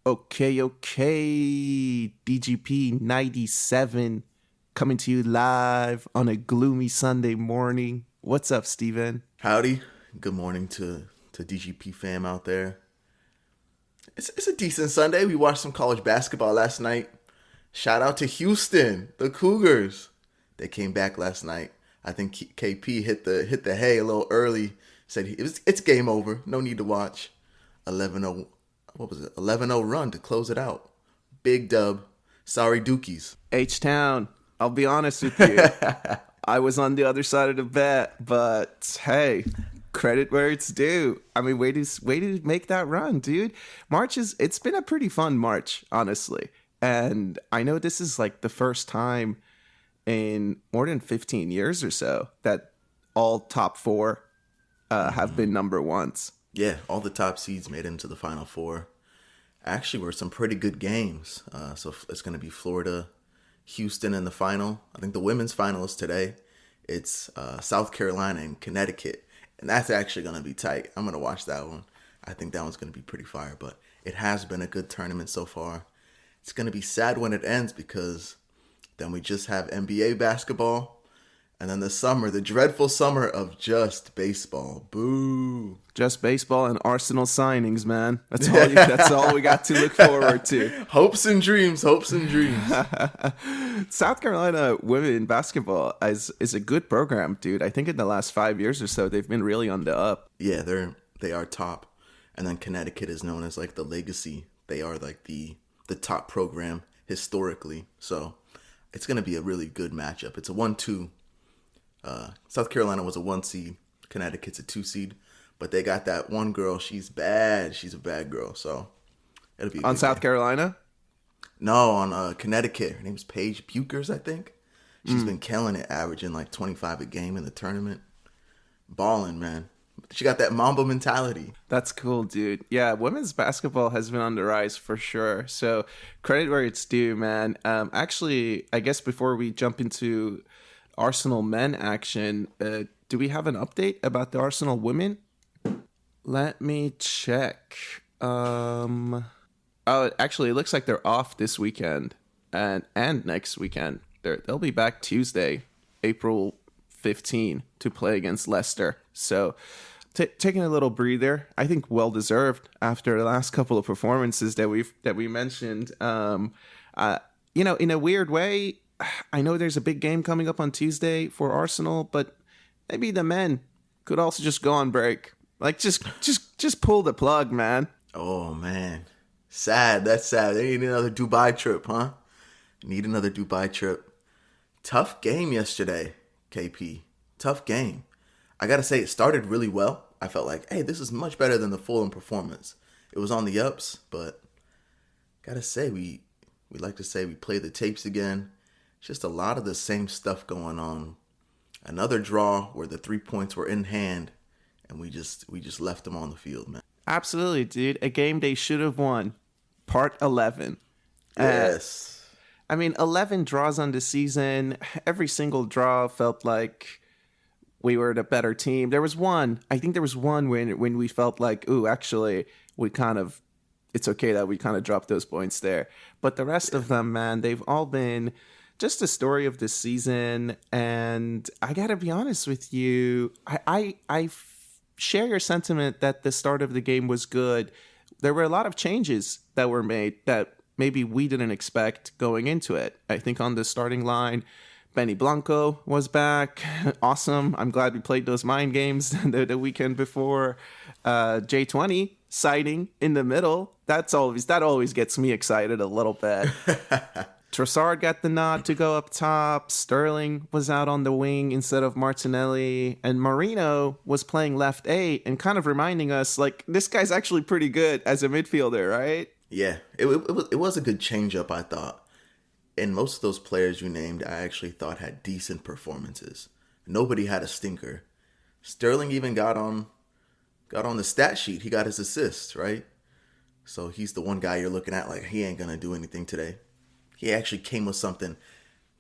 Okay. DGP 97 coming to you live on a gloomy Sunday morning. What's up, Steven? Howdy. Good morning to DGP fam out there. It's a decent Sunday. We watched some college basketball last night. Shout out to Houston, the Cougars. They came back last night. I think KP hit the hay a little early. Said it's game over. No need to watch. 11-0. What was it? 11-0 run to close it out. Big dub. Sorry, Dookies. H-Town, I'll be honest with you. I was on the other side of the bet, but hey, credit where it's due. I mean, way to make that run, dude. It's been a pretty fun March, honestly. And I know this is like the first time in more than 15 years or so that all top four have been number ones. Yeah, all the top seeds made it into the Final Four. Actually, were some pretty good games. So it's going to be Florida, Houston in the final. I think the women's final is today. It's South Carolina and Connecticut. And that's actually going to be tight. I'm going to watch that one. I think that one's going to be pretty fire. But it has been a good tournament so far. It's going to be sad when it ends because then we just have NBA basketball. And then the dreadful summer of just baseball. Boo. Just baseball and Arsenal signings, man. That's all we got to look forward to. Hopes and dreams. South Carolina women basketball is a good program, dude. I think in the last 5 years or so, they've been really on the up. Yeah, they are top. And then Connecticut is known as like the legacy. They are like the top program historically. So it's going to be a really good matchup. It's a 1-2. South Carolina was a 1 seed. Connecticut's a 2 seed. But they got that one girl. She's bad. She's a bad girl. So it'll be on South Carolina? No, on Connecticut. Her name's Paige Bukers, I think. She's been killing it, averaging like 25 a game in the tournament. Balling, man. She got that Mamba mentality. That's cool, dude. Yeah, women's basketball has been on the rise for sure. So credit where it's due, man. Actually, I guess before we jump into Arsenal men action, do we have an update about the Arsenal women? Let me check. Oh, actually, it looks like they're off this weekend and next weekend. They'll be back Tuesday, April 15, to play against Leicester. So taking a little breather, I think well deserved after the last couple of performances that we mentioned. In a weird way, I know there's a big game coming up on Tuesday for Arsenal, but maybe the men could also just go on break. Like, just pull the plug, man. Oh, man. Sad. That's sad. They need another Dubai trip, huh? Need another Dubai trip. Tough game yesterday, KP. Tough game. I got to say, it started really well. I felt like, hey, this is much better than the Fulham performance. It was on the ups, but got to say, we like to say we played the tapes again. Just a lot of the same stuff going on. Another draw where the 3 points were in hand, and we just left them on the field, man. Absolutely, dude. A game they should have won. Part 11. Yes. 11 draws on the season. Every single draw felt like we were the better team. There was one when we felt like, ooh, actually, it's okay that we kind of dropped those points there. But the rest of them, man, they've all been just a story of this season. And I gotta be honest with you, I share your sentiment that the start of the game was good. There were a lot of changes that were made that maybe we didn't expect going into it. I think on the starting line, Benny Blanco was back. Awesome. I'm glad we played those mind games the weekend before. J20 sighting in the middle. That always gets me excited a little bit. Trossard got the nod to go up top. Sterling was out on the wing instead of Martinelli. And Marino was playing left 8 and kind of reminding us, like, this guy's actually pretty good as a midfielder, right? Yeah, it was a good change-up, I thought. And most of those players you named, I actually thought had decent performances. Nobody had a stinker. Sterling even got on the stat sheet. He got his assists, right? So he's the one guy you're looking at like, he ain't going to do anything today. He actually came with something.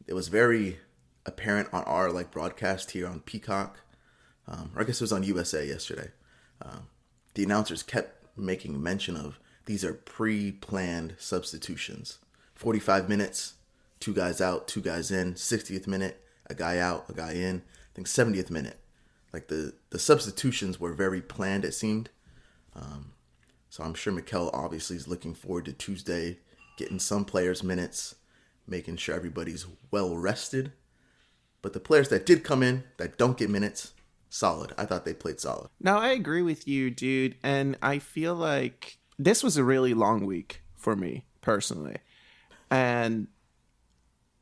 It was very apparent on our broadcast here on Peacock. Or I guess it was on USA yesterday. The announcers kept making mention of these are pre-planned substitutions. 45 minutes, 2 guys out, 2 guys in. 60th minute, a guy out, a guy in. I think 70th minute. Like the substitutions were very planned, it seemed. So I'm sure Mikel obviously is looking forward to Tuesday, getting some players minutes, making sure everybody's well rested. But the players that did come in that don't get minutes, solid. I thought they played solid. No, I agree with you, dude. And I feel like this was a really long week for me personally. And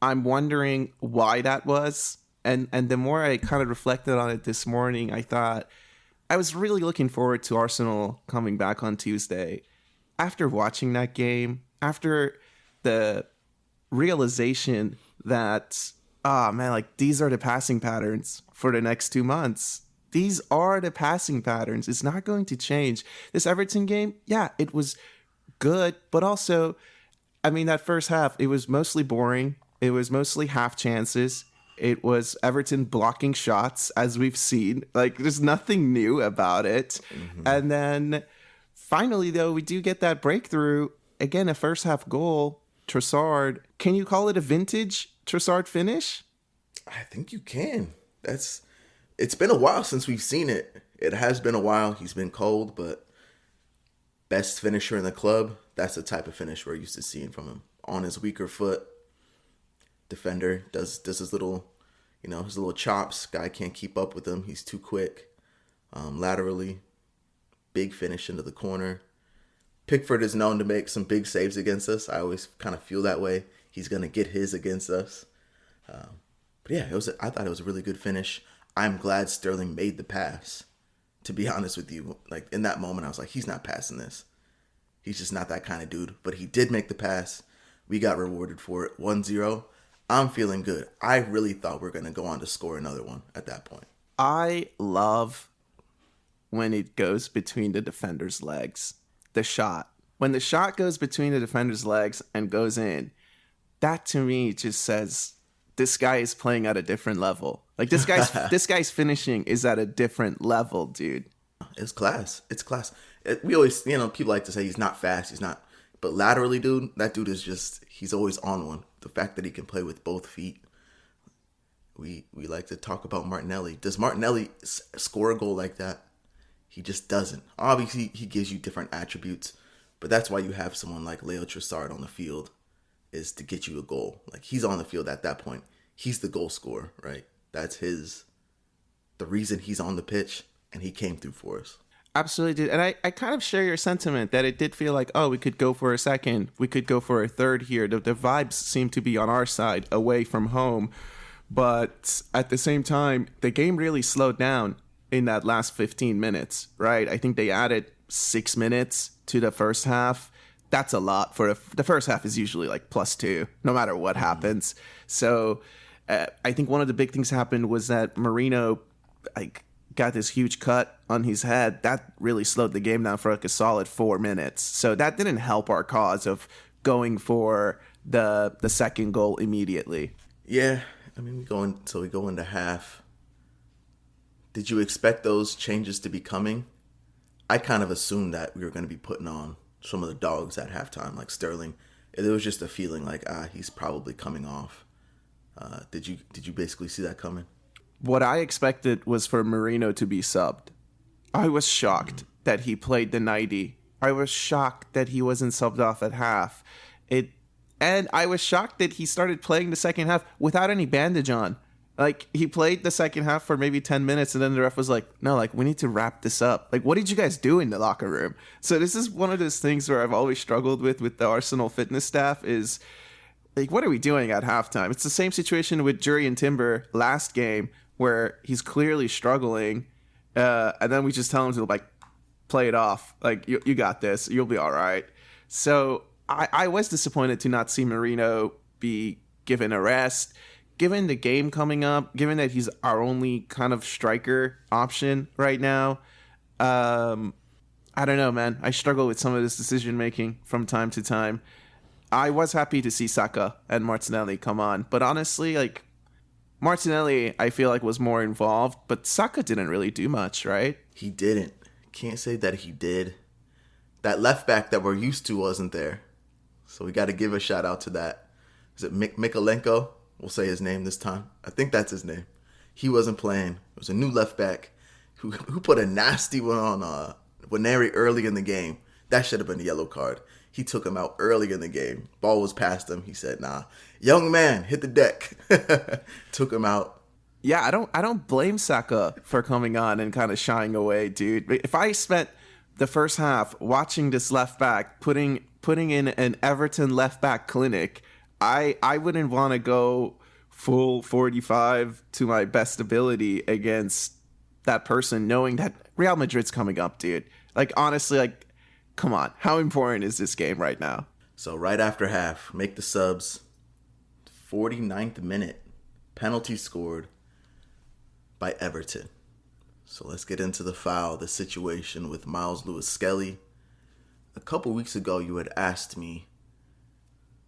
I'm wondering why that was. And the more I kind of reflected on it this morning, I thought I was really looking forward to Arsenal coming back on Tuesday. After watching that game, after the realization that, like these are the passing patterns for the next 2 months. These are the passing patterns. It's not going to change. This Everton game, yeah, it was good, but also, I mean, that first half, it was mostly boring. It was mostly half chances. It was Everton blocking shots, as we've seen. Like, there's nothing new about it. Mm-hmm. And then finally, though, we do get that breakthrough. Again, a first half goal. Trossard. Can you call it a vintage Trossard finish? I think you can. It's been a while since we've seen it. It has been a while. He's been cold, but best finisher in the club. That's the type of finish we're used to seeing from him. On his weaker foot. Defender does his little, his little chops. Guy can't keep up with him. He's too quick. Laterally, big finish into the corner. Pickford is known to make some big saves against us. I always kind of feel that way. He's gonna get his against us. But yeah, I thought it was a really good finish. I'm glad Sterling made the pass. To be honest with you, like in that moment, I was like, he's not passing this. He's just not that kind of dude. But he did make the pass. We got rewarded for it. 1-0. I'm feeling good. I really thought we were going to go on to score another one at that point. I love when it goes between the defender's legs. The shot. When the shot goes between the defender's legs and goes in, that to me just says this guy is playing at a different level. Like this guy's finishing is at a different level, dude. It's class. It's class. We always, people like to say he's not fast. He's not. But laterally, dude, that dude is he's always on one. The fact that he can play with both feet. We like to talk about Martinelli. Does Martinelli score a goal like that? He just doesn't. Obviously, he gives you different attributes, but that's why you have someone like Leo Trossard on the field, is to get you a goal. Like, he's on the field at that point. He's the goal scorer, right? That's the reason he's on the pitch, and he came through for us. Absolutely did. And I kind of share your sentiment that it did feel like, we could go for a second. We could go for a third here. The vibes seem to be on our side, away from home. But at the same time, the game really slowed down in that last 15 minutes, right? I think they added 6 minutes to the first half. That's a lot. For the first half is usually like +2, no matter what happens. So I think one of the big things happened was that Marino, got this huge cut on his head. That really slowed the game down for like a solid 4 minutes. So that didn't help our cause of going for the second goal immediately. Yeah, I mean, we go into half. Did you expect those changes to be coming? I kind of assumed that we were going to be putting on some of the dogs at halftime, like Sterling. It was just a feeling like, he's probably coming off. Did you basically see that coming? What I expected was for Marino to be subbed. I was shocked that he played the 90. I was shocked that he wasn't subbed off at half. And I was shocked that he started playing the second half without any bandage on. Like, he played the second half for maybe 10 minutes, and then the ref was like, no, we need to wrap this up. Like, what did you guys do in the locker room? So this is one of those things where I've always struggled with the Arsenal fitness staff is, what are we doing at halftime? It's the same situation with Jurriën Timber last game, where he's clearly struggling, and then we just tell him to, play it off. You got this. You'll be all right. So I was disappointed to not see Marino be given a rest. Given the game coming up, given that he's our only kind of striker option right now, I don't know, man. I struggle with some of this decision-making from time to time. I was happy to see Saka and Martinelli come on, but honestly, Martinelli, I feel was more involved, but Saka didn't really do much, right? He didn't. Can't say that he did. that left back that we're used to wasn't there. So we got to give a shout out to that. Is it Mikolenko? We'll say his name this time. I think that's his name. He wasn't playing. It was a new left back who put a nasty one on Waneri early in the game. That should have been a yellow card. He took him out early in the game. Ball was past him. He said, "Nah, young man, hit the deck." Took him out. Yeah, I don't blame Saka for coming on and kind of shying away, dude. If I spent the first half watching this left back putting in an Everton left back clinic, I wouldn't want to go full 45 to my best ability against that person, knowing that Real Madrid's coming up, dude. Like, honestly, like, come on. How important is this game right now? So right after half, make the subs. 49th minute, penalty scored by Everton. So let's get into the foul, the situation with Miles Lewis-Skelly. A couple weeks ago, you had asked me,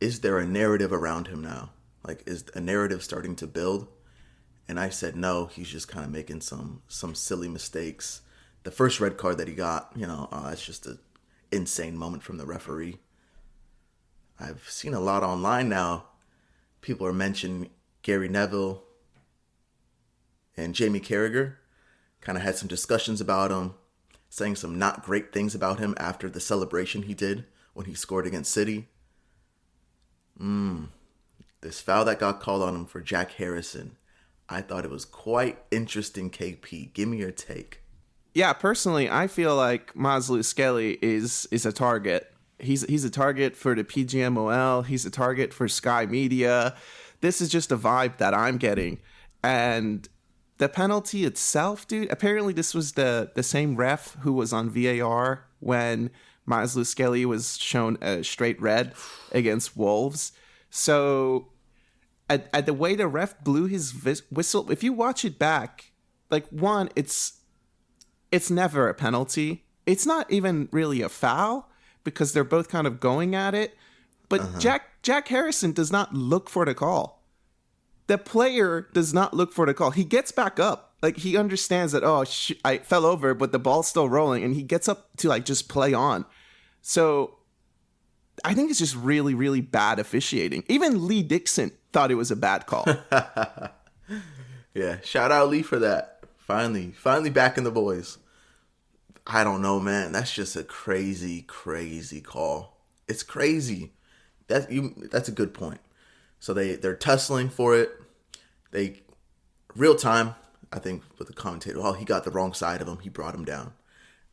is there a narrative around him now? Like, is a narrative starting to build? And I said, no, he's just kind of making some silly mistakes. The first red card that he got, it's just an insane moment from the referee. I've seen a lot online now. People are mentioning Gary Neville and Jamie Carragher. Kind of had some discussions about him, saying some not great things about him after the celebration he did when he scored against City. This foul that got called on him for Jack Harrison, I thought it was quite interesting, KP. Give me your take. Yeah, personally, I feel like Miles Lewis-Skelly is a target. He's a target for the PGMOL. He's a target for Sky Media. This is just a vibe that I'm getting. And the penalty itself, dude, apparently this was the same ref who was on VAR when Miles Lewis-Skelly was shown a straight red against Wolves. So at the way the ref blew his whistle, if you watch it back, like, one, it's never a penalty. It's not even really a foul because they're both kind of going at it. But Jack Harrison does not look for the call. The player does not look for the call. He gets back up. Like, he understands that, I fell over, but the ball's still rolling. And he gets up to, like, just play on. So I think it's just really, really bad officiating. Even Lee Dixon thought it was a bad call. Yeah, shout out Lee for that. Finally backing the boys. I don't know, man. That's just a crazy, crazy call. It's crazy. That's a good point. So they're tussling for it. They real time, I think, with the commentator, he got the wrong side of him. He brought him down.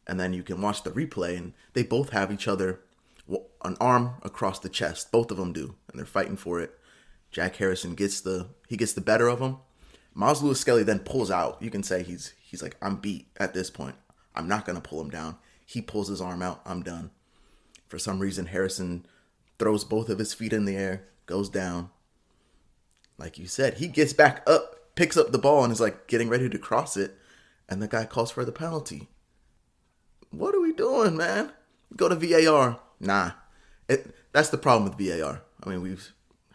And then you can watch the replay, and they both have each other an arm across the chest. Both of them do, and they're fighting for it. Jack Harrison gets the better of him. Miles Lewis-Skelly then pulls out. You can say he's like, I'm beat at this point. I'm not going to pull him down. He pulls his arm out. I'm done. For some reason, Harrison throws both of his feet in the air, goes down. Like you said, he gets back up, picks up the ball, and is like getting ready to cross it. And the guy calls for the penalty. What are we doing, man? Go to VAR. Nah. That's the problem with VAR. I mean,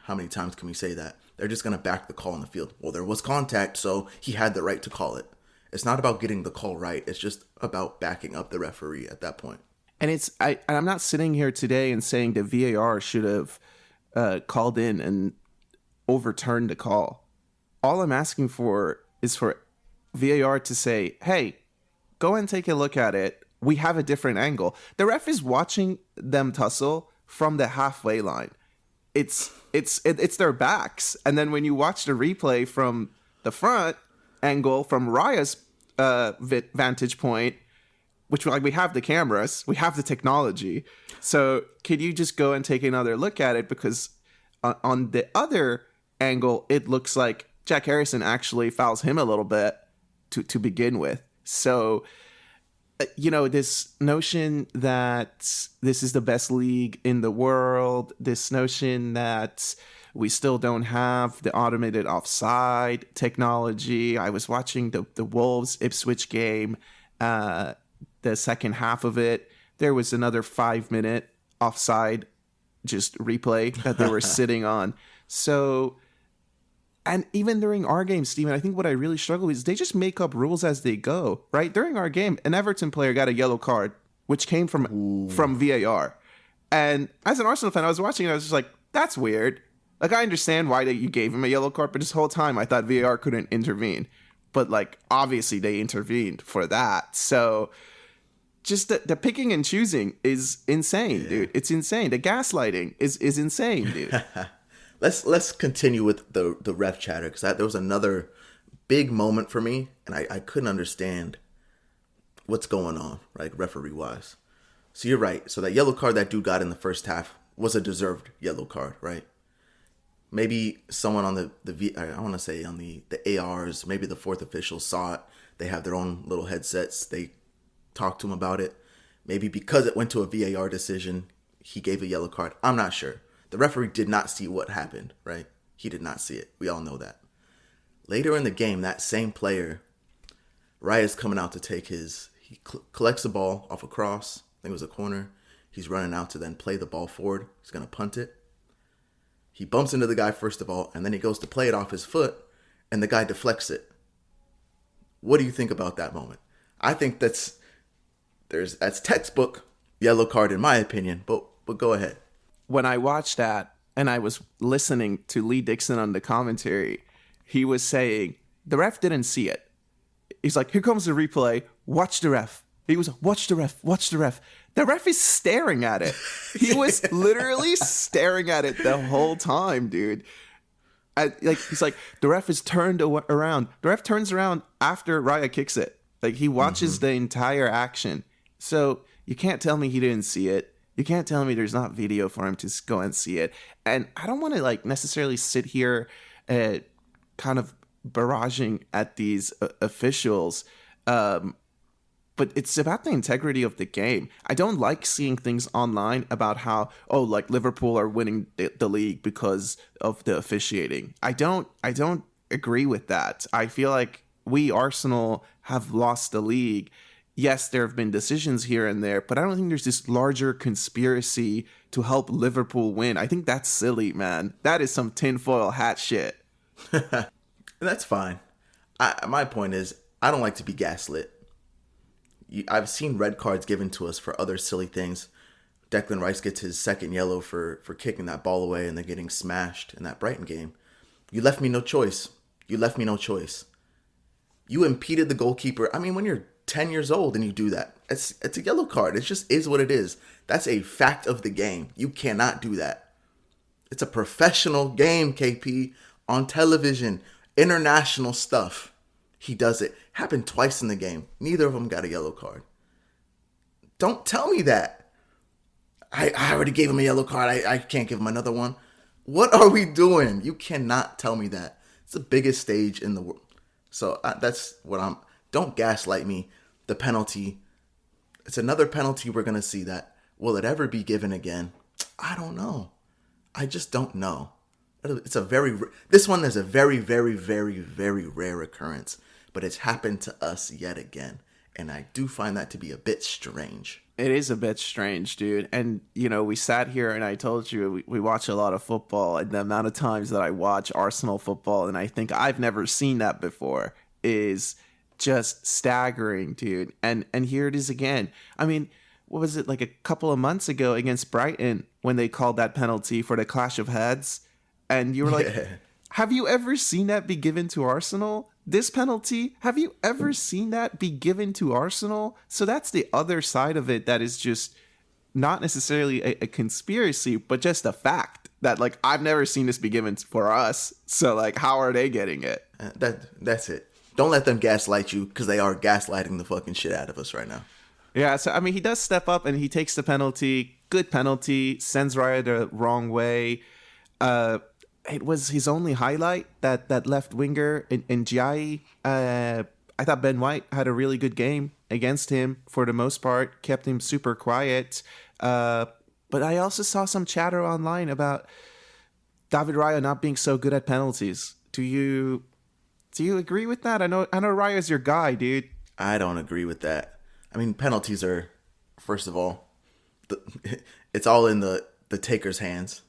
how many times can we say that? They're just going to back the call on the field. Well, there was contact, so he had the right to call it. It's not about getting the call right. It's just about backing up the referee at that point. And I'm not sitting here today and saying that VAR should have called in and overturned the call. All I'm asking for is for VAR to say, hey, go and take a look at it. We have a different angle. The ref is watching them tussle from the halfway line. It's their backs. And then when you watch the replay from the front angle, from Raya's vantage point, which, like, we have the cameras, we have the technology. So could you just go and take another look at it? Because on the other angle, it looks like Jack Harrison actually fouls him a little bit to begin with. So, this notion that this is the best league in the world, this notion that we still don't have the automated offside technology. I was watching the Wolves Ipswich game, the second half of it. There was another 5-minute offside just replay that they were sitting on. So, and even during our game, Steven, I think what I really struggle with is they just make up rules as they go, right? During our game, an Everton player got a yellow card which came from VAR. And as an Arsenal fan, I was watching it, I was just like, that's weird. Like, I understand why you gave him a yellow card, but this whole time I thought VAR couldn't intervene. But, like, obviously they intervened for that. So just the picking and choosing is insane, dude. It's insane. The gaslighting is insane, dude. Let's continue with the ref chatter, because there was another big moment for me, and I couldn't understand what's going on, right, referee-wise. So you're right. So that yellow card that dude got in the first half was a deserved yellow card, right? Maybe someone on I want to say on the ARs, maybe the fourth official saw it. They have their own little headsets. They talked to him about it. Maybe because it went to a VAR decision, he gave a yellow card. I'm not sure. The referee did not see what happened, right? He did not see it. We all know that. Later in the game, that same player, Raya's coming out to take he collects the ball off a cross. I think it was a corner. He's running out to then play the ball forward. He's going to punt it. He bumps into the guy first of all, and then he goes to play it off his foot, and the guy deflects it. What do you think about that moment? I think that's textbook yellow card in my opinion, but go ahead. When I watched that and I was listening to Lee Dixon on the commentary, he was saying the ref didn't see it. He's like, here comes the replay. Watch the ref. He was, watch the ref. Watch the ref. The ref is staring at it. He was literally staring at it the whole time, dude. He's like, the ref is turned around. The ref turns around after Raya kicks it. Like, he watches the entire action. So you can't tell me he didn't see it. You can't tell me there's not video for him to go and see it. And I don't want to like necessarily sit here kind of barraging at these officials. But it's about the integrity of the game. I don't like seeing things online about how, like Liverpool are winning the league because of the officiating. I don't agree with that. I feel like we, Arsenal, have lost the league. Yes, there have been decisions here and there, but I don't think there's this larger conspiracy to help Liverpool win. I think that's silly, man. That is some tinfoil hat shit. That's fine. My point is, I don't like to be gaslit. I've seen red cards given to us for other silly things. Declan Rice gets his second yellow for kicking that ball away and then getting smashed in that Brighton game. You left me no choice. You impeded the goalkeeper. I mean, when you're 10 years old and you do that, it's a yellow card. It just is what it is. That's a fact of the game. You cannot do that. It's a professional game, KP, on television, international stuff. He does it. Happened twice in the game. Neither of them got a yellow card. Don't tell me that. I already gave him a yellow card. I can't give him another one. What are we doing? You cannot tell me that. It's the biggest stage in the world. So that's what don't gaslight me. The penalty. It's another penalty we're going to see that. Will it ever be given again? I don't know. I just don't know. This one is a very, very, very, very rare occurrence. But it's happened to us yet again. And I do find that to be a bit strange. It is a bit strange, dude. And, we sat here and I told you we watch a lot of football. And the amount of times that I watch Arsenal football, and I think I've never seen that before, is just staggering, dude. And here it is again. I mean, what was it, like a couple of months ago against Brighton when they called that penalty for the clash of heads? And you were like, have you ever seen that be given to Arsenal? This penalty, have you ever seen that be given to Arsenal? So that's the other side of it that is just not necessarily a conspiracy, but just a fact that, like, I've never seen this be given for us. So, like, how are they getting it? That's it. Don't let them gaslight you, because they are gaslighting the fucking shit out of us right now. Yeah, so, I mean, he does step up and he takes the penalty. Good penalty. Sends Raya the wrong way. It was his only highlight, that left winger in Giai. I thought Ben White had a really good game against him for the most part, kept him super quiet. But I also saw some chatter online about David Raya not being so good at penalties. Do you agree with that? I know Raya's your guy, dude. I don't agree with that. I mean, penalties are, first of all, it's all in the taker's hands.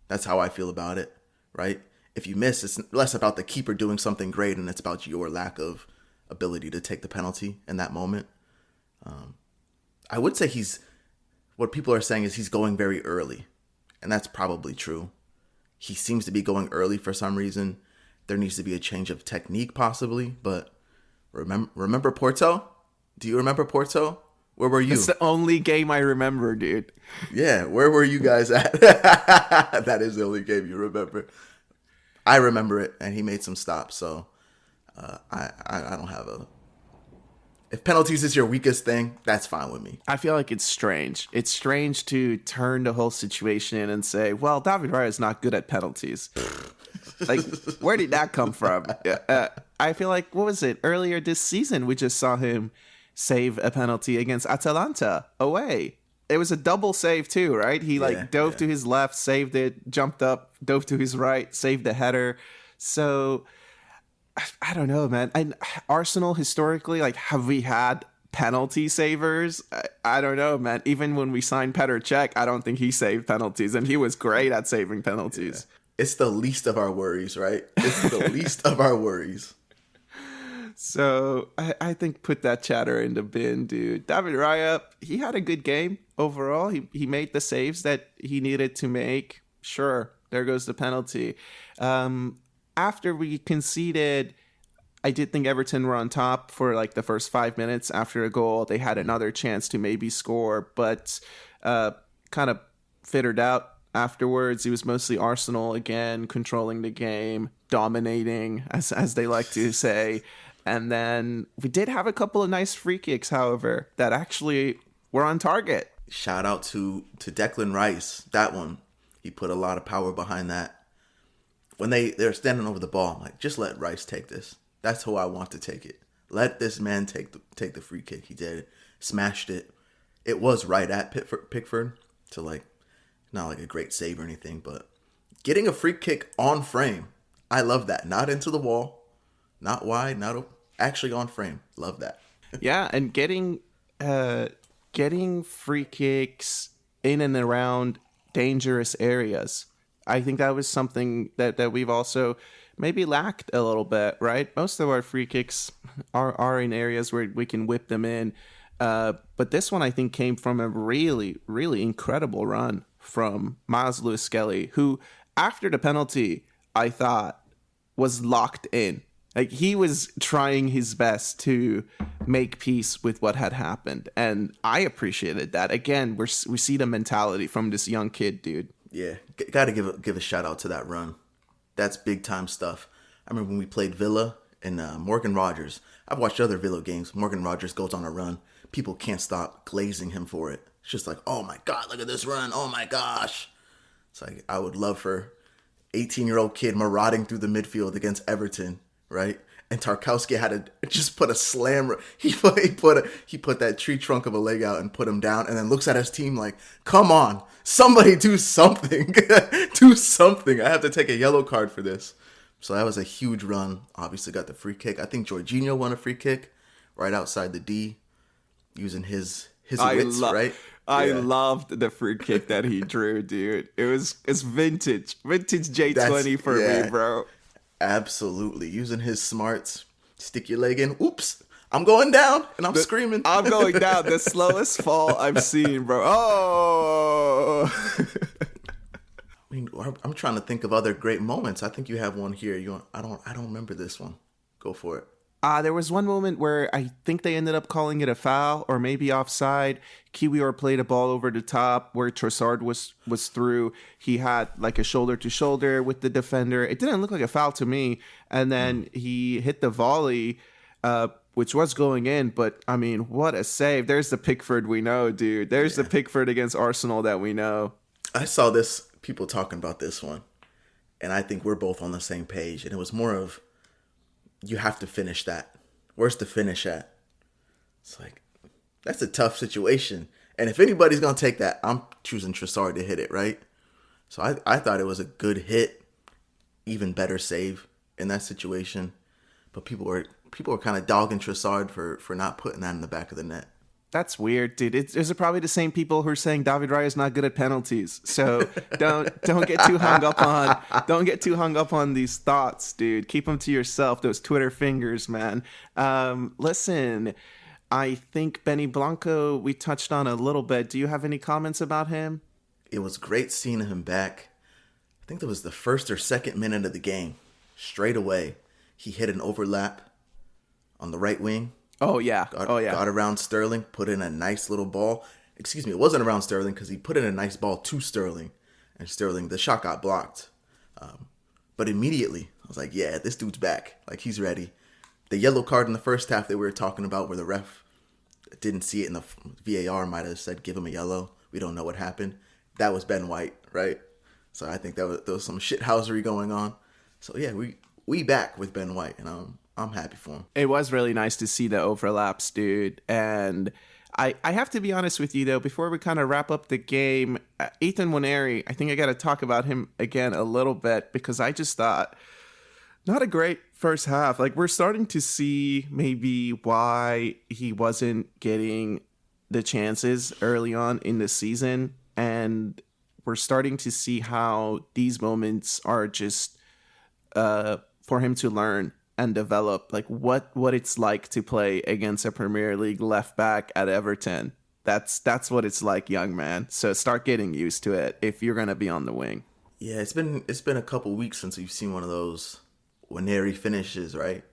That's how I feel about it. Right? If you miss, it's less about the keeper doing something great, and it's about your lack of ability to take the penalty in that moment. I would say what people are saying is he's going very early. And that's probably true. He seems to be going early for some reason. There needs to be a change of technique possibly. But remember Porto? Do you remember Porto? Where were you? It's the only game I remember, dude. Yeah, where were you guys at? That is the only game you remember. I remember it, and he made some stops. So I don't have a... If penalties is your weakest thing, that's fine with me. I feel like it's strange. It's strange to turn the whole situation and say, well, David Raya is not good at penalties. Like, where did that come from? I feel like, what was it? Earlier this season, we just saw him save a penalty against Atalanta away. It was a double save too, right? He dove to his left, saved it, jumped up, dove to his right, saved the header. So I don't know, man. And Arsenal historically, like, have we had penalty savers? I don't know, man. Even when we signed Petr Cech, I don't think he saved penalties, and he was great at saving penalties. Yeah. It's the least of our worries, right? It's the least of our worries. So I think put that chatter in the bin, dude. David Raya, he had a good game overall. He made the saves that he needed to make. Sure, there goes the penalty. After we conceded, I did think Everton were on top for like the first 5 minutes after a goal. They had another chance to maybe score, but kind of fittered out afterwards. It was mostly Arsenal again, controlling the game, dominating, as they like to say. And then we did have a couple of nice free kicks, however, that actually were on target. Shout out to Declan Rice. That one, he put a lot of power behind that. When they're standing over the ball, I'm like, just let Rice take this. That's who I want to take it. Let this man take the free kick. He did it. Smashed it. It was right at Pickford. So, like, not like a great save or anything, but getting a free kick on frame. I love that. Not into the wall. Not wide, actually on frame. Love that. Yeah, and getting free kicks in and around dangerous areas. I think that was something that we've also maybe lacked a little bit, right? Most of our free kicks are in areas where we can whip them in. But this one, I think, came from a really, really incredible run from Miles Lewis-Skelly, who, after the penalty, I thought was locked in. Like, he was trying his best to make peace with what had happened. And I appreciated that. Again, we see the mentality from this young kid, dude. Yeah, got to give a shout out to that run. That's big time stuff. I remember when we played Villa and Morgan Rogers. I've watched other Villa games. Morgan Rogers goes on a run. People can't stop glazing him for it. It's just like, oh my God, look at this run. Oh my gosh. It's like, I would love for 18-year-old kid marauding through the midfield against Everton, right? And Tarkowski had to just put a slam. He put that tree trunk of a leg out and put him down, and then looks at his team like, "Come on, somebody do something, do something! I have to take a yellow card for this." So that was a huge run. Obviously, got the free kick. I think Jorginho won a free kick right outside the D, using his wits, right? I loved the free kick that he drew, dude. It's vintage J20 for me, bro. Absolutely. Using his smarts. Stick your leg in. Oops. I'm going down. And I'm screaming. I'm going down. The slowest fall I've seen, bro. Oh. I mean, I'm trying to think of other great moments. I think you have one here. I don't remember this one. Go for it. There was one moment where I think they ended up calling it a foul or maybe offside. Kiwior played a ball over the top where Trossard was through. He had like a shoulder to shoulder with the defender. It didn't look like a foul to me. And then he hit the volley, which was going in. But I mean, what a save. There's the Pickford we know, dude. There's the Pickford against Arsenal that we know. I saw people talking about this one, and I think we're both on the same page. And it was more of, you have to finish that. Where's the finish at? It's like, that's a tough situation. And if anybody's going to take that, I'm choosing Trossard to hit it, right? So I thought it was a good hit, even better save in that situation. But people were kind of dogging Trossard for not putting that in the back of the net. That's weird, dude. It's probably the same people who are saying David Raya is not good at penalties. So don't get too hung up on these thoughts, dude. Keep them to yourself. Those Twitter fingers, man. Listen, I think Benny Blanco, we touched on a little bit. Do you have any comments about him? It was great seeing him back. I think that was the first or second minute of the game. Straight away, he hit an overlap on the right wing. Oh, yeah. Got around Sterling, put in a nice little ball. Excuse me, it wasn't around Sterling because he put in a nice ball to Sterling. And Sterling, the shot got blocked. But immediately, I was like, yeah, this dude's back. Like, he's ready. The yellow card in the first half that we were talking about where the ref didn't see it and the VAR might have said, give him a yellow. We don't know what happened. That was Ben White, right? So I think there was some shithousery going on. So yeah, we back with Ben White, and I'm happy for him. It was really nice to see the overlaps, dude. And I have to be honest with you, though, before we kind of wrap up the game, Ethan Nwaneri, I think I got to talk about him again a little bit because I just thought, not a great first half. Like, we're starting to see maybe why he wasn't getting the chances early on in the season. And we're starting to see how these moments are just for him to learn and develop, like what it's like to play against a Premier League left back at Everton. That's what it's like, young man. So start getting used to it if you're gonna be on the wing. Yeah, it's been a couple weeks since we've seen one of those Nwaneri finishes, right?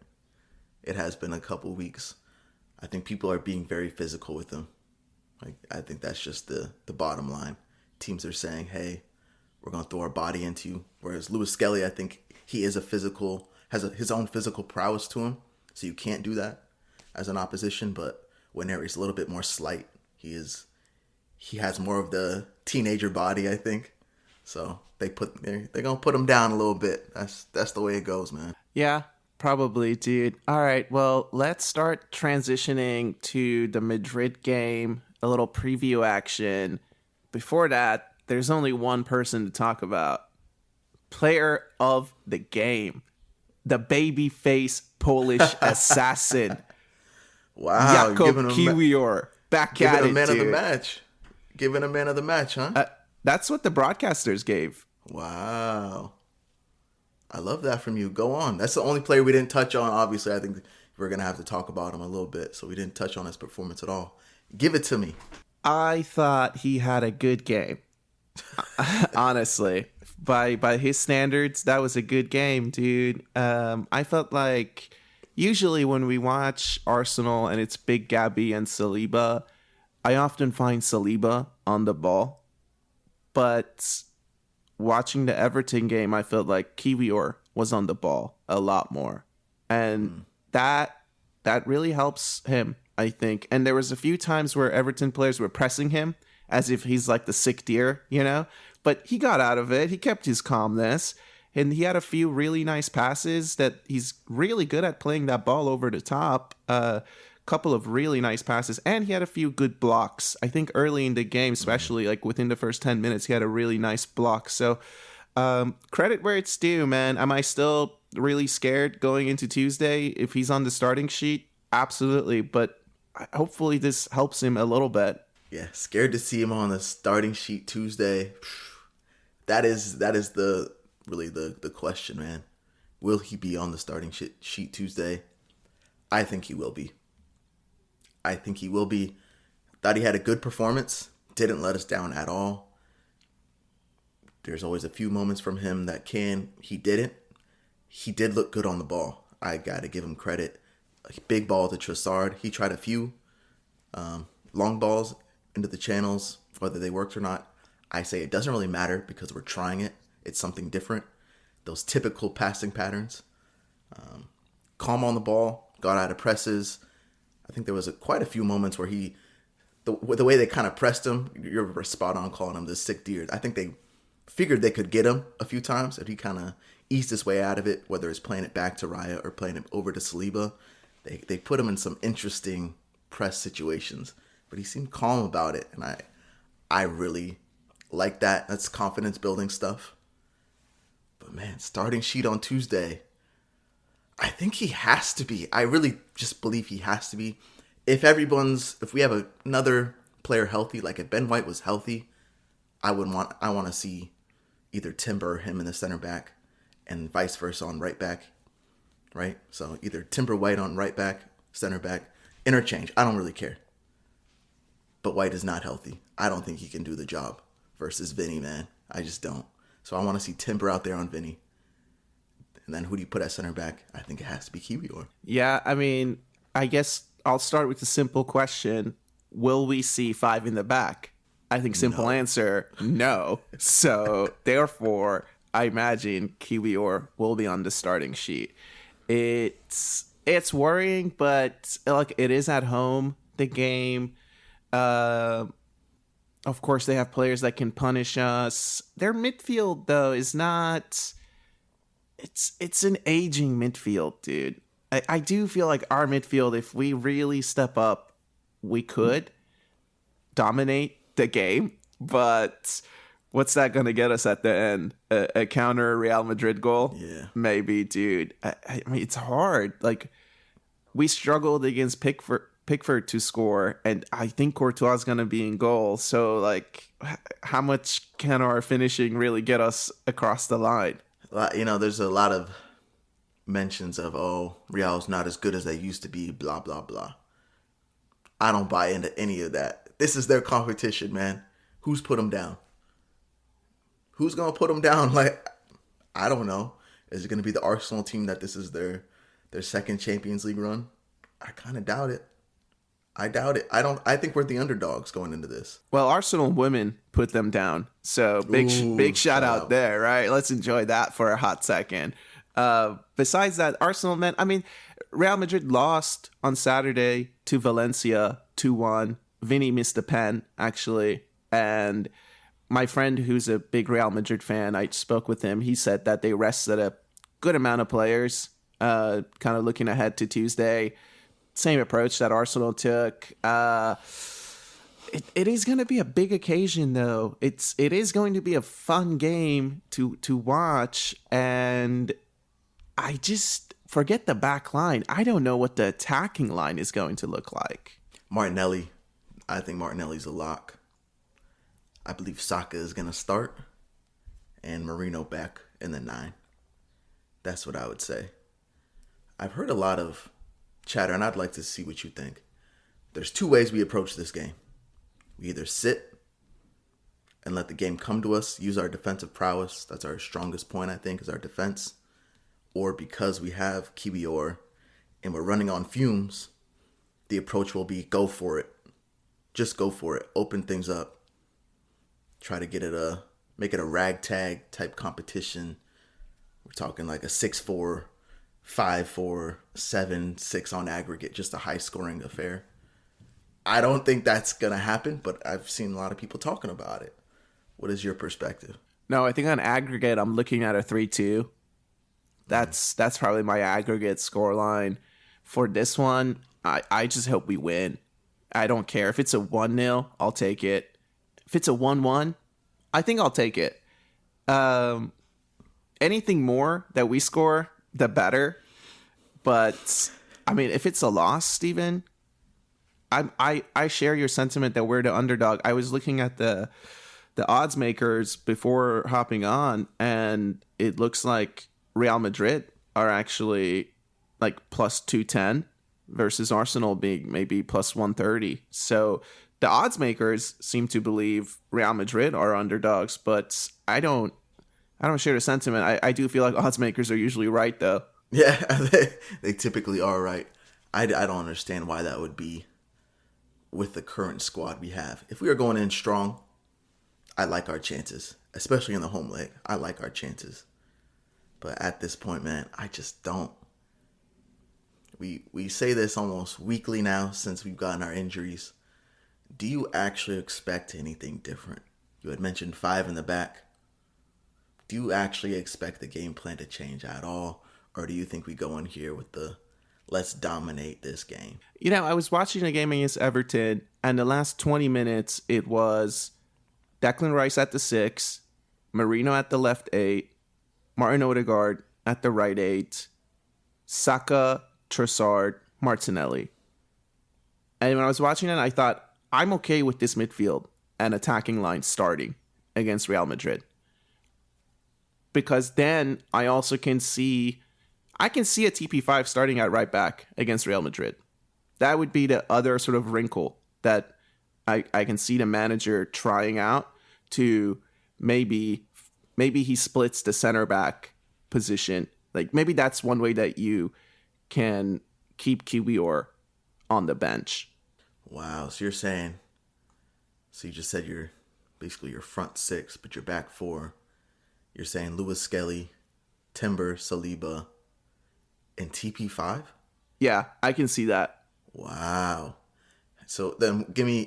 It has been a couple weeks. I think people are being very physical with him. Like, I think that's just the bottom line. Teams are saying, hey, we're going to throw our body into you. Whereas Lewis Skelly, I think he is his own physical prowess to him. So you can't do that as an opposition. But Nwaneri's a little bit more slight. He has more of the teenager body, I think. So they're going to put him down a little bit. That's the way it goes, man. Yeah. Probably, dude. All right, well, let's start transitioning to the Madrid game, a little preview action. Before that, there's only one person to talk about. Player of the game. The babyface Polish assassin. Wow. Jakub Kiwior. Back at it, Giving a man dude. of the match. Giving a man of the match, huh? That's what the broadcasters gave. Wow. I love that from you. Go on. That's the only player we didn't touch on. Obviously, I think we're going to have to talk about him a little bit. So we didn't touch on his performance at all. Give it to me. I thought he had a good game. Honestly. By his standards, that was a good game, dude. I felt like usually when we watch Arsenal and it's Big Gabby and Saliba, I often find Saliba on the ball. But watching the Everton game, I felt like Kiwior was on the ball a lot more. And that really helps him, I think. And there was a few times where Everton players were pressing him as if he's like the sick deer, you know? But he got out of it. He kept his calmness. And he had a few really nice passes that he's really good at playing that ball over the top. Couple of really nice passes, and he had a few good blocks. I think early in the game, especially like within the first 10 minutes, he had a really nice block. So credit where it's due, man. Am I still really scared going into Tuesday if he's on the starting sheet? Absolutely, but hopefully this helps him a little bit. Yeah, scared to see him on the starting sheet Tuesday. That is the question, man. Will he be on the starting sheet Tuesday? I think he will be. Thought he had a good performance. Didn't let us down at all. There's always a few moments from him that he didn't. He did look good on the ball. I got to give him credit. A big ball to Trossard. He tried a few long balls into the channels, whether they worked or not. I say it doesn't really matter because we're trying it. It's something different. Those typical passing patterns. Calm on the ball. Got out of presses. I think there was quite a few moments where the way they kind of pressed him, you're spot on calling him the sick deer. I think they figured they could get him a few times if he kind of eased his way out of it, whether it's playing it back to Raya or playing it over to Saliba. They put him in some interesting press situations, but he seemed calm about it, and I really like that. That's confidence building stuff. But man, starting sheet on Tuesday, I think he has to be. I really just believe he has to be. If we have another player healthy, like if Ben White was healthy, I want to see either Timber or him in the center back and vice versa on right back, right? So either Timber White on right back, center back, Interchange. I don't really care. But White is not healthy. I don't think he can do the job versus Vinny, man. I just don't. So I want to see Timber out there on Vinny. And then who do you put at center back? I think it has to be Kiwior. Yeah, I mean, I guess I'll start with the simple question. Will we see 5 in the back? I think simple answer, no. So therefore, I imagine Kiwior will be on the starting sheet. It's worrying, but like it is at home, the game. Of course, they have players that can punish us. Their midfield, though, is not... It's an aging midfield, dude. I do feel like our midfield, if we really step up, we could dominate the game. But what's that going to get us at the end? A counter Real Madrid goal? Yeah. Maybe, dude. I mean, it's hard. Like, we struggled against Pickford to score, and I think Courtois is going to be in goal. So, like, how much can our finishing really get us across the line? You know, there's a lot of mentions of, Real's not as good as they used to be, blah, blah, blah. I don't buy into any of that. This is their competition, man. Who's put them down? Who's going to put them down? Like, I don't know. Is it going to be the Arsenal team that this is their second Champions League run? I kind of doubt it. I doubt it. I think we're the underdogs going into this. Well, Arsenal women put them down. So big shout out there, right? Let's enjoy that for a hot second. Besides that, Arsenal men, I mean, Real Madrid lost on Saturday to Valencia 2-1. Vinny missed a pen, actually. And my friend who's a big Real Madrid fan, I spoke with him. He said that they rested a good amount of players, kind of looking ahead to Tuesday. Same approach that Arsenal took. It is going to be a big occasion, though. It is going to be a fun game to watch, and I just forget the back line. I don't know what the attacking line is going to look like. Martinelli. I think Martinelli's a lock. I believe Saka is going to start, and Marino back in the 9. That's what I would say. I've heard a lot of chatter, and I'd like to see what you think. There's 2 ways we approach this game. We either sit and let the game come to us, use our defensive prowess. That's our strongest point, I think, is our defense. Or because we have Kiwior and we're running on fumes, the approach will be go for it. Just go for it. Open things up. Try to make it a ragtag type competition. We're talking like a 6-4, 5-4, 7-6 on aggregate, just a high-scoring affair. I don't think that's going to happen, but I've seen a lot of people talking about it. What is your perspective? No, I think on aggregate, I'm looking at a 3-2. That's probably my aggregate scoreline. For this one, I just hope we win. I don't care. If it's a 1-0, I'll take it. If it's a 1-1, I think I'll take it. Anything more that we score, the better. But I mean, if it's a loss, Steven, I share your sentiment that we're the underdog. I was looking at the odds makers before hopping on, and it looks like Real Madrid are actually like plus 210 versus Arsenal being maybe plus 130. So the odds makers seem to believe Real Madrid are underdogs, but I don't share the sentiment. I do feel like odds makers are usually right, though. Yeah, they typically are right. I don't understand why that would be with the current squad we have. If we are going in strong, I like our chances, especially in the home leg. I like our chances. But at this point, man, I just don't. We say this almost weekly now since we've gotten our injuries. Do you actually expect anything different? You had mentioned 5 in the back. Do you actually expect the game plan to change at all? Or do you think we go in here with the let's dominate this game? You know, I was watching a game against Everton, and the last 20 minutes, it was Declan Rice at the 6, Marino at the left 8, Martin Odegaard at the right 8, Saka, Trossard, Martinelli. And when I was watching it, I thought, I'm okay with this midfield and attacking line starting against Real Madrid. Because then I also can see a TP5 starting at right back against Real Madrid. That would be the other sort of wrinkle that I can see the manager trying out to maybe he splits the center back position. Like maybe that's one way that you can keep Kiwior on the bench. Wow. So you just said you're basically your front six, but your back four. You're saying Lewis Skelly, Timber, Saliba, and TP5? Yeah, I can see that. Wow. So then give me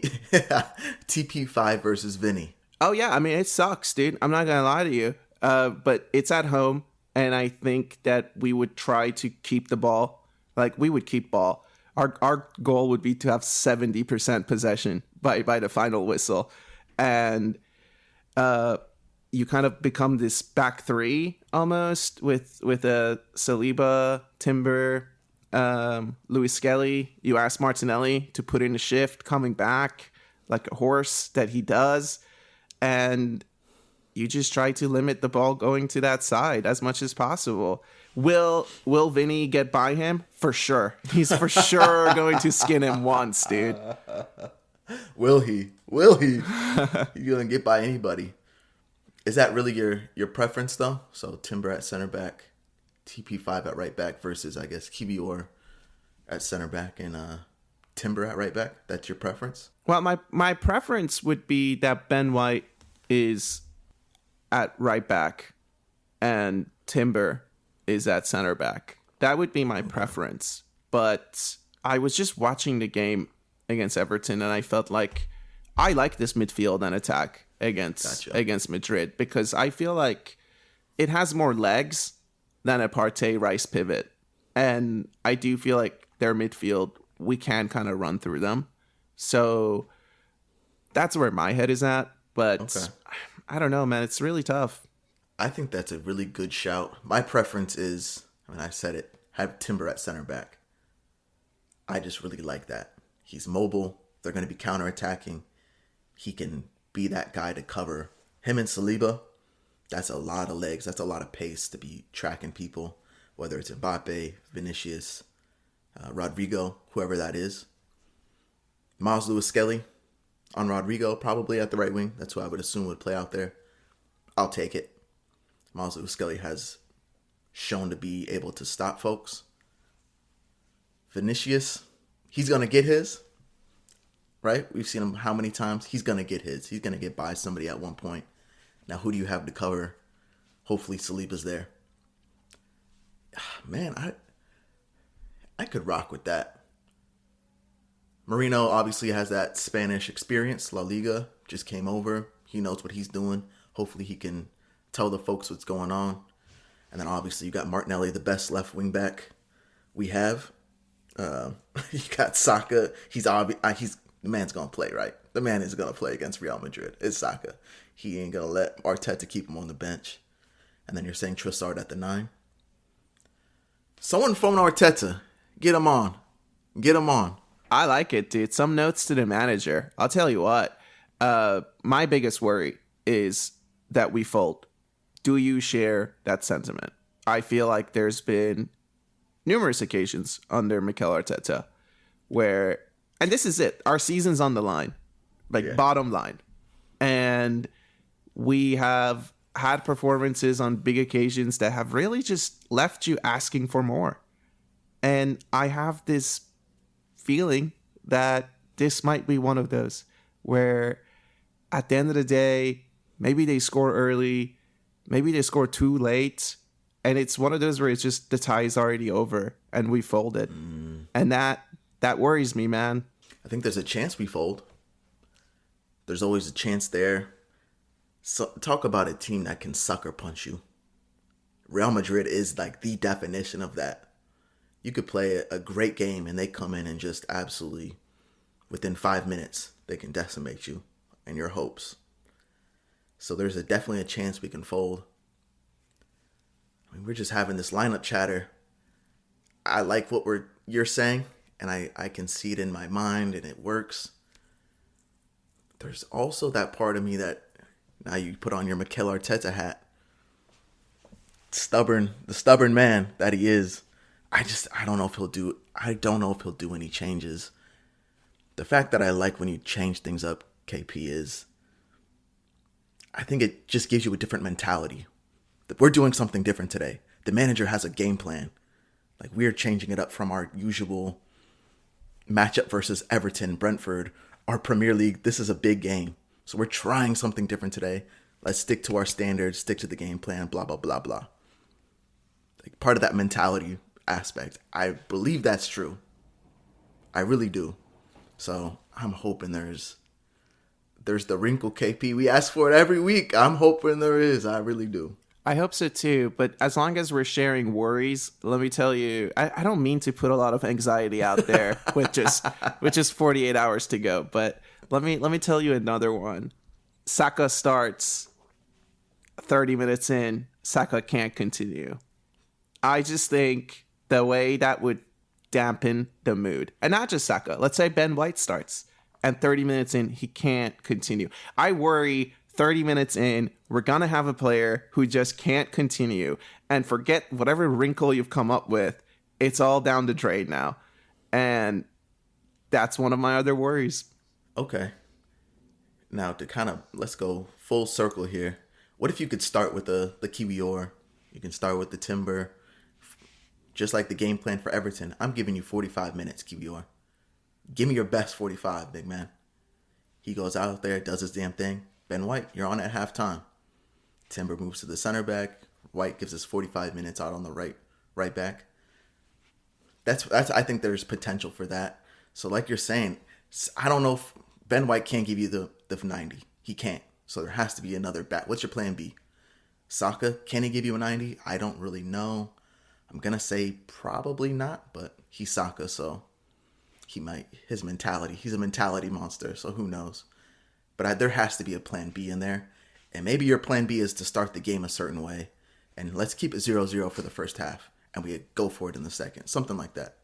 TP5 versus Vinny. Oh, yeah. I mean, it sucks, dude. I'm not going to lie to you. But it's at home, and I think that we would try to keep the ball. Like, we would keep ball. Our goal would be to have 70% possession by the final whistle. And you kind of become this back three almost with Saliba, Timber, Louis Skelly. You ask Martinelli to put in a shift coming back like a horse that he does. And you just try to limit the ball going to that side as much as possible. Will Vinny get by him? For sure. He's for sure going to skin him once, dude. Will he? He's going to get by anybody. Is that really your preference, though? So Timber at center back, TP5 at right back versus, I guess, Kiwior at center back and Timber at right back? That's your preference? Well, my preference would be that Ben White is at right back and Timber is at center back. That would be my preference. But I was just watching the game against Everton and I felt like I like this midfield and attack against Madrid because I feel like it has more legs than a Partey Rice pivot. And I do feel like their midfield, we can kind of run through them. So that's where my head is at. But I don't know, man. It's really tough. I think that's a really good shout. My preference is, I said it, have Timber at center back. I just really like that. He's mobile. They're going to be counterattacking. He can be that guy to cover. Him and Saliba, that's a lot of legs. That's a lot of pace to be tracking people, whether it's Mbappe, Vinicius, Rodrigo, whoever that is. Miles Lewis Skelly on Rodrigo, probably at the right wing. That's who I would assume would play out there. I'll take it. Miles Lewis Skelly has shown to be able to stop folks. Vinicius, he's going to get his. Right? We've seen him how many times? He's going to get his. He's going to get by somebody at one point. Now, who do you have to cover? Hopefully, Saliba's there. Man, I could rock with that. Marino obviously has that Spanish experience. La Liga just came over. He knows what he's doing. Hopefully, he can tell the folks what's going on. And then, obviously, you got Martinelli, the best left wing back we have. You got Saka. The man's going to play, right? The man is going to play against Real Madrid. It's Saka. He ain't going to let Arteta keep him on the bench. And then you're saying Trossard at the 9. Someone phone Arteta. Get him on. I like it, dude. Some notes to the manager. I'll tell you what. My biggest worry is that we fold. Do you share that sentiment? I feel like there's been numerous occasions under Mikel Arteta where... And this is it. Our season's on the line. Bottom line. And we have had performances on big occasions that have really just left you asking for more. And I have this feeling that this might be one of those where at the end of the day, maybe they score early, maybe they score too late. And it's one of those where it's just the tie is already over and we folded. And that worries me, man. I think there's a chance we fold. There's always a chance there. So talk about a team that can sucker punch you. Real Madrid is like the definition of that. You could play a great game and they come in and just absolutely, within 5 minutes, they can decimate you and your hopes. So there's definitely a chance we can fold. We're just having this lineup chatter. I like what you're saying. And I can see it in my mind and it works. There's also that part of me that now you put on your Mikel Arteta hat. The stubborn man that he is. I don't know if he'll do any changes. The fact that I like when you change things up, KP, is I think it just gives you a different mentality. We're doing something different today. The manager has a game plan. Like, we're changing it up from our usual matchup versus Everton, Brentford, our Premier League. This is a big game. So we're trying something different today. Let's stick to our standards, stick to the game plan, blah, blah, blah, blah. Like, part of that mentality aspect, I believe that's true. I really do. So I'm hoping there's the wrinkle, KP. We ask for it every week. I'm hoping there is. I really do. I hope so too, but as long as we're sharing worries, let me tell you, I don't mean to put a lot of anxiety out there with just 48 hours to go, but let me tell you another one. Saka starts 30 minutes in, Saka can't continue. I just think the way that would dampen the mood, and not just Saka. Let's say Ben White starts, and 30 minutes in, he can't continue. I worry 30 minutes in, we're going to have a player who just can't continue, and forget whatever wrinkle you've come up with. It's all down the drain now. And that's one of my other worries. Okay. Now, let's go full circle here. What if you could start with the Kiwior? You can start with the Timber. Just like the game plan for Everton, I'm giving you 45 minutes, Kiwior. Give me your best 45, big man. He goes out there, does his damn thing. Ben White, you're on at halftime. Timber moves to the center back. White gives us 45 minutes out on the right back. That's I think there's potential for that. So like you're saying, I don't know if Ben White can't give you the 90. He can't. So there has to be another back. What's your plan B? Saka, can he give you a 90? I don't really know. I'm going to say probably not, but he's Saka, so he might. He's a mentality monster, so who knows. But there has to be a plan B in there. And maybe your plan B is to start the game a certain way. And let's keep it 0-0 for the first half. And we go for it in the second. Something like that.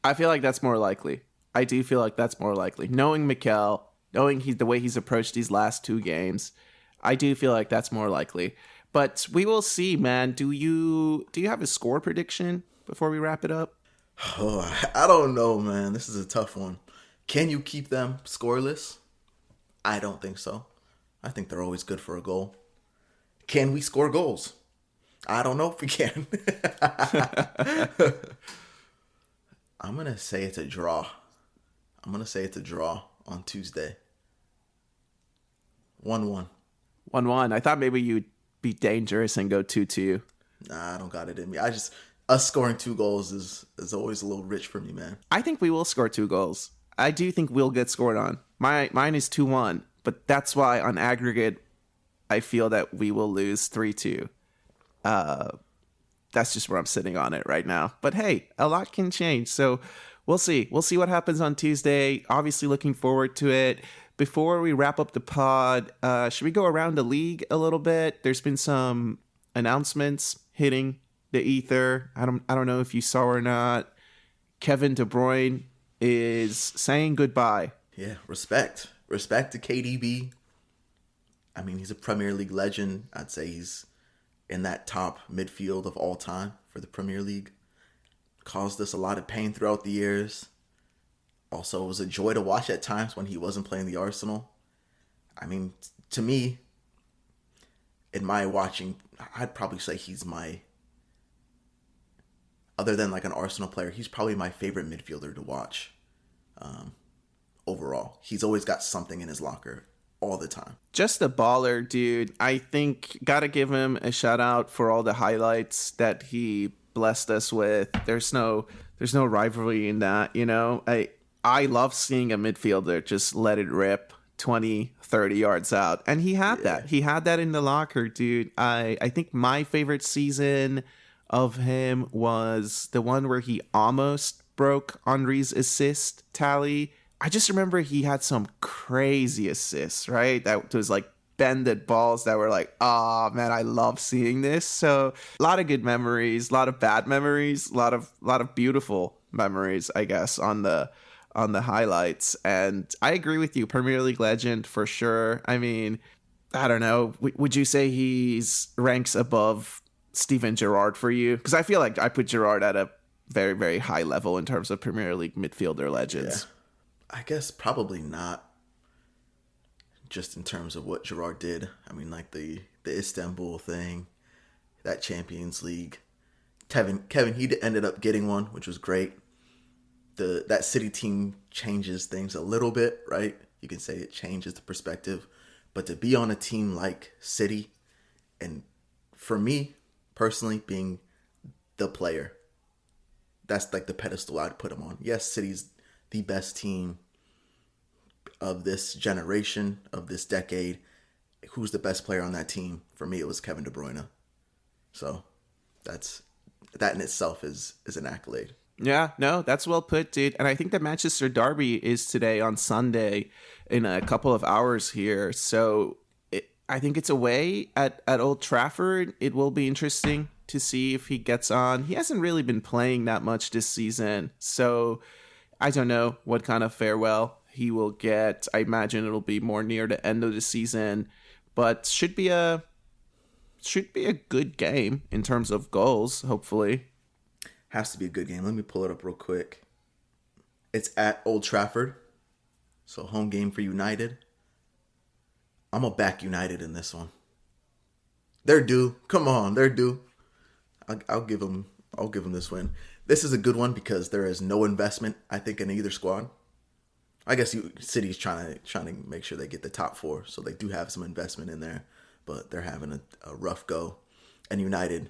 I feel like that's more likely. I do feel like that's more likely. Knowing Mikel, knowing the way he's approached these last two games, I do feel like that's more likely. But we will see, man. Do you have a score prediction before we wrap it up? Oh, I don't know, man. This is a tough one. Can you keep them scoreless? I don't think so. I think they're always good for a goal. Can we score goals? I don't know if we can. I'm going to say it's a draw. On Tuesday. 1-1. 1-1. I thought maybe you'd be dangerous and go 2-2. Nah, I don't got it in me. Us scoring 2 goals is always a little rich for me, man. I think we will score 2 goals. I do think we'll get scored on. Mine is 2-1, but that's why on aggregate, I feel that we will lose 3-2. That's just where I'm sitting on it right now. But hey, a lot can change. So we'll see. We'll see what happens on Tuesday. Obviously looking forward to it. Before we wrap up the pod, should we go around the league a little bit? There's been some announcements hitting the ether. I don't know if you saw or not. Kevin De Bruyne is saying goodbye. Yeah, respect to KDB. I mean, he's a Premier League legend. I'd say he's in that top midfield of all time for the Premier League. Caused us a lot of pain throughout the years. Also, it was a joy to watch at times when he wasn't playing the Arsenal. I mean, to me, in my watching, I'd probably say he's other than like an Arsenal player, he's probably my favorite midfielder to watch. Overall, he's always got something in his locker all the time. Just a baller, dude. I think gotta give him a shout out for all the highlights that he blessed us with. There's no rivalry in that, you know. I love seeing a midfielder just let it rip 20, 30 yards out. And he had that. He had that in the locker, dude. I think my favorite season of him was the one where he almost broke Henry's assist tally. I just remember he had some crazy assists, right? That was like bended balls that were like, oh man, I love seeing this. So a lot of good memories, a lot of bad memories, a lot of beautiful memories, I guess, on the highlights. And I agree with you, Premier League legend for sure. I mean, I don't know. Would you say he's ranks above Steven Gerrard for you? Because I feel like I put Gerrard at a very, very high level in terms of Premier League midfielder legends. Yeah. I guess probably not, just in terms of what Gerrard did. I mean, like the Istanbul thing, that Champions League. Kevin, he ended up getting one, which was great. That City team changes things a little bit, right? You can say it changes the perspective. But to be on a team like City, and for me personally, being the player, that's like the pedestal I'd put him on. Yes, City's the best team of this generation, of this decade. Who's the best player on that team? For me, it was Kevin De Bruyne. So that in itself is an accolade. Yeah, no, that's well put, dude. And I think the Manchester Derby is today on Sunday in a couple of hours here. So I think it's away at Old Trafford. It will be interesting to see if he gets on. He hasn't really been playing that much this season. So I don't know what kind of farewell he will get. I imagine it'll be more near the end of the season. But should be a good game in terms of goals, hopefully. Has to be a good game. Let me pull it up real quick. It's at Old Trafford. So home game for United. I'm going to back United in this one. They're due. Come on, they're due. I'll give them this win. This is a good one because there is no investment, I think, in either squad. I guess City's trying to make sure they get the top four, so they do have some investment in there, but they're having a rough go. And United,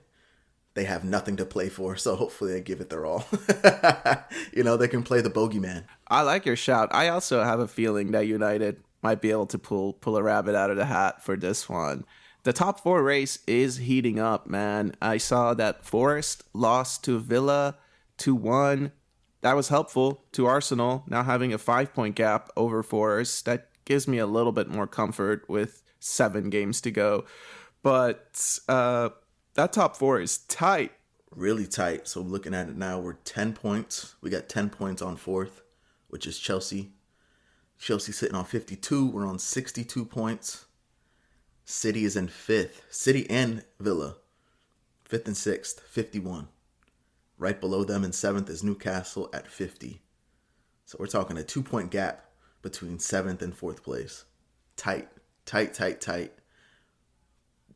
they have nothing to play for, so hopefully they give it their all. They can play the bogeyman. I like your shout. I also have a feeling that United might be able to pull a rabbit out of the hat for this one. The top four race is heating up, man. I saw that Forest lost to Villa 2-1. That was helpful to Arsenal, now having a 5-point gap over Forest. That gives me a little bit more comfort with 7 games to go. But that top four is tight. Really tight. So looking at it now, we're 10 points. We got 10 points on fourth, which is Chelsea. Chelsea sitting on 52. We're on 62 points. City is in fifth. City and Villa, fifth and sixth, 51. Right below them in seventh is Newcastle at 50. So we're talking a 2-point gap between seventh and fourth place. Tight.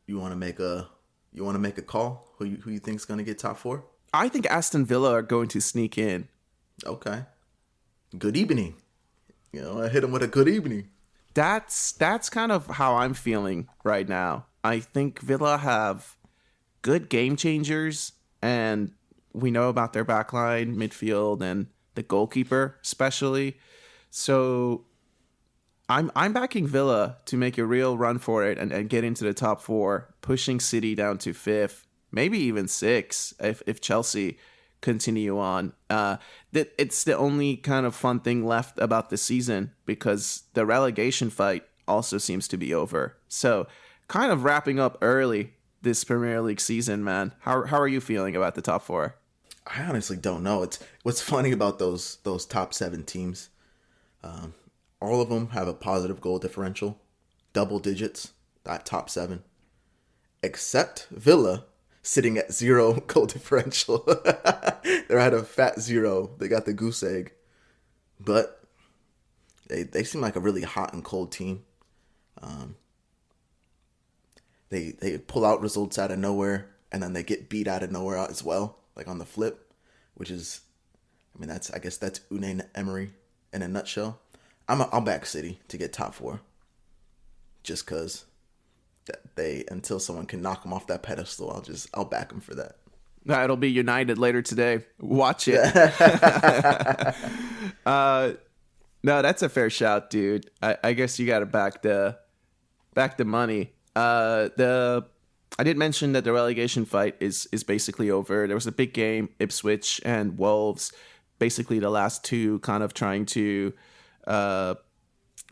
You want to make a call? Who you think is going to get top four? I think Aston Villa are going to sneak in. Okay. Good evening. I hit him with a good evening. That's kind of how I'm feeling right now. I think Villa have good game changers, and we know about their backline, midfield, and the goalkeeper especially. So I'm backing Villa to make a real run for it and get into the top four, pushing City down to fifth, maybe even sixth if Chelsea continue on. It's the only kind of fun thing left about the season because the relegation fight also seems to be over. So kind of wrapping up early this Premier League season, man. How are you feeling about the top four? I honestly don't know. It's what's funny about those top 7 teams. All of them have a positive goal differential, double digits, that top 7, except Villa, sitting at 0 goal differential. They're at a fat 0. They got the goose egg. But they seem like a really hot and cold team. They pull out results out of nowhere, and then they get beat out of nowhere as well, like on the flip, which is, I guess that's Unai Emery in a nutshell. I'll back City to get top 4, just because until someone can knock them off that pedestal, I'll back them for that. It'll be United later today. Watch it. No, that's a fair shout, dude. I guess you got to back the money. I did mention that the relegation fight is basically over. There was a big game, Ipswich and Wolves, basically the last two kind of trying to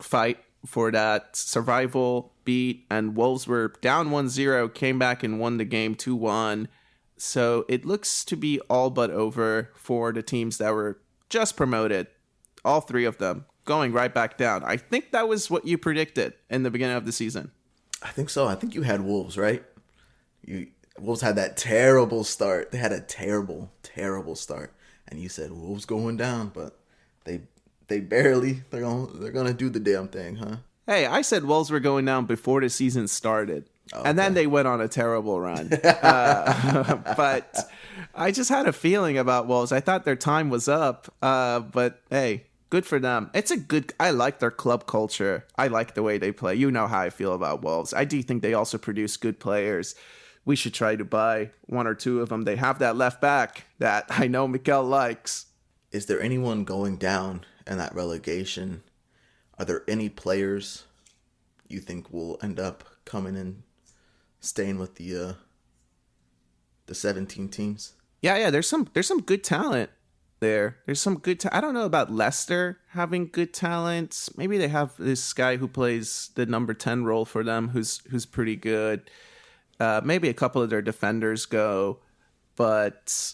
fight for that survival beat, and Wolves were down 1-0, came back and won the game 2-1. So it looks to be all but over for the teams that were just promoted. All 3 of them going right back down. I think that was what you predicted in the beginning of the season. I think so. I think you had Wolves, right? Wolves had that terrible start. They had a terrible, terrible start. and you said Wolves going down, but they're gonna do the damn thing, huh? Hey, I said Wolves were going down before the season started. Okay. And then they went on a terrible run. But I just had a feeling about Wolves. I thought their time was up. But hey, good for them. I like their club culture. I like the way they play. You know how I feel about Wolves. I do think they also produce good players. We should try to buy one or two of them. They have that left back that I know Mikel likes. Is there anyone going down in that relegation? Are there any players you think will end up coming and staying with the 17 teams? Yeah. There's some good talent there. There's some good. I don't know about Leicester having good talent. Maybe they have this guy who plays the number 10 role for them, who's pretty good. Maybe a couple of their defenders go, but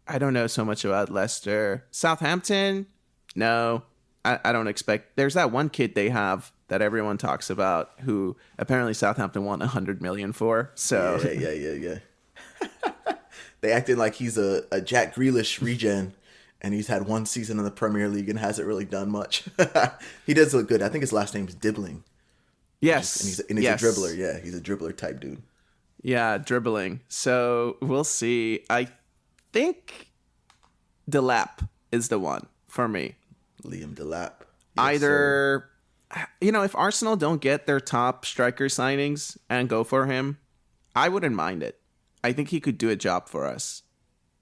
I don't know so much about Leicester. Southampton, no. I don't expect. There's that one kid they have that everyone talks about who apparently Southampton won $100 million for. So yeah. They acted like he's a Jack Grealish regen, and he's had one season in the Premier League and hasn't really done much. He does look good. I think his last name's Dibbling. Yes, and he's a dribbler. Yeah, he's a dribbler type dude. Yeah, dribbling. So we'll see. I think Delap is the one for me. Liam Delap. Yes, Either, if Arsenal don't get their top striker signings and go for him, I wouldn't mind it. I think he could do a job for us.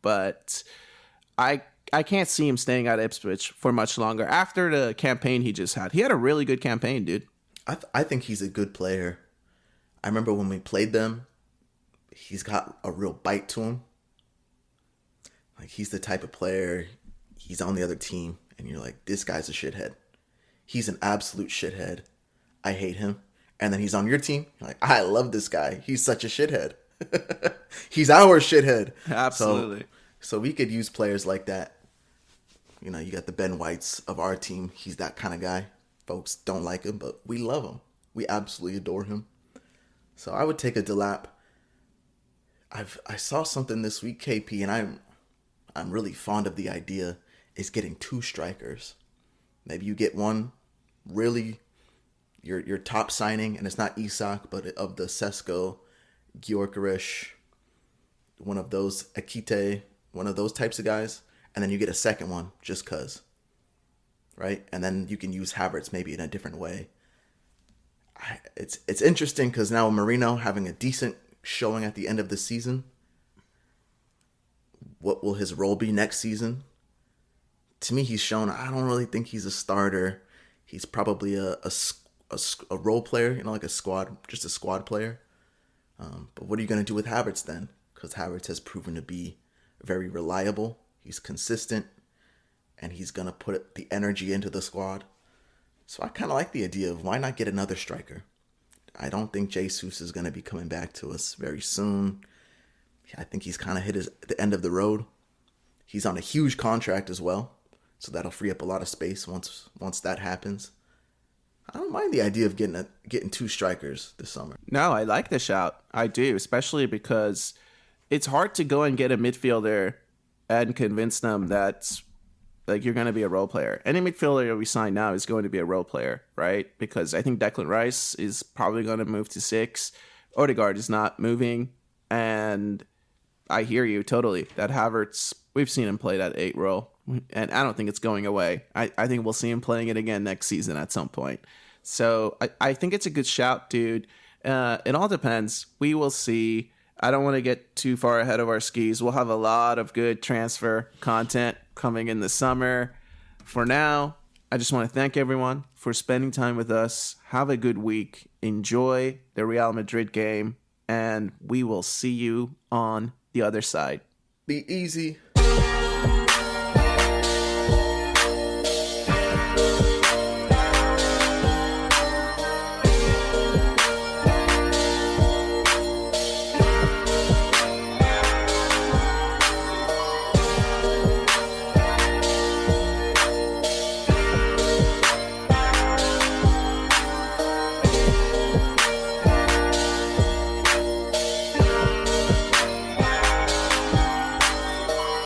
But I can't see him staying at Ipswich for much longer after the campaign he just had. He had a really good campaign, dude. I think he's a good player. I remember when we played them, he's got a real bite to him. Like, he's the type of player, he's on the other team, and you're like, this guy's a shithead. He's an absolute shithead. I hate him. And then he's on your team. You're like, I love this guy. He's such a shithead. He's our shithead. Absolutely. So we could use players like that. You got the Ben Whites of our team. He's that kind of guy. Folks don't like him, but we love him. We absolutely adore him. So I would take a Delap. I saw something this week, KP, and I'm really fond of the idea is getting two strikers. Maybe you get one really your top signing, and it's not Isak, but of the Sesko, Gyökeres, one of those Akite, one of those types of guys, and then you get a second one just cause, right? And then you can use Havertz maybe in a different way. It's interesting because now Marino having a decent showing at the end of the season. What will his role be next season? To me, he's shown, I don't really think he's a starter. He's probably a role player, like a squad player. But what are you going to do with Havertz then? Because Havertz has proven to be very reliable. He's consistent, and he's going to put the energy into the squad. So I kind of like the idea of why not get another striker? I don't think Jesus is going to be coming back to us very soon. I think he's kind of hit the end of the road. He's on a huge contract as well, so that'll free up a lot of space once that happens. I don't mind the idea of getting two strikers this summer. No, I like the shout. I do, especially because it's hard to go and get a midfielder and convince them that you're going to be a role player. Any midfielder we sign now is going to be a role player, right? Because I think Declan Rice is probably going to move to 6. Odegaard is not moving, and I hear you totally. That Havertz, we've seen him play that 8 role, and I don't think it's going away. I think we'll see him playing it again next season at some point. So I think it's a good shout, dude. It all depends. We will see. I don't want to get too far ahead of our skis. We'll have a lot of good transfer content coming in the summer. For now, I just want to thank everyone for spending time with us. Have a good week. Enjoy the Real Madrid game, and we will see you on the other side. Be easy.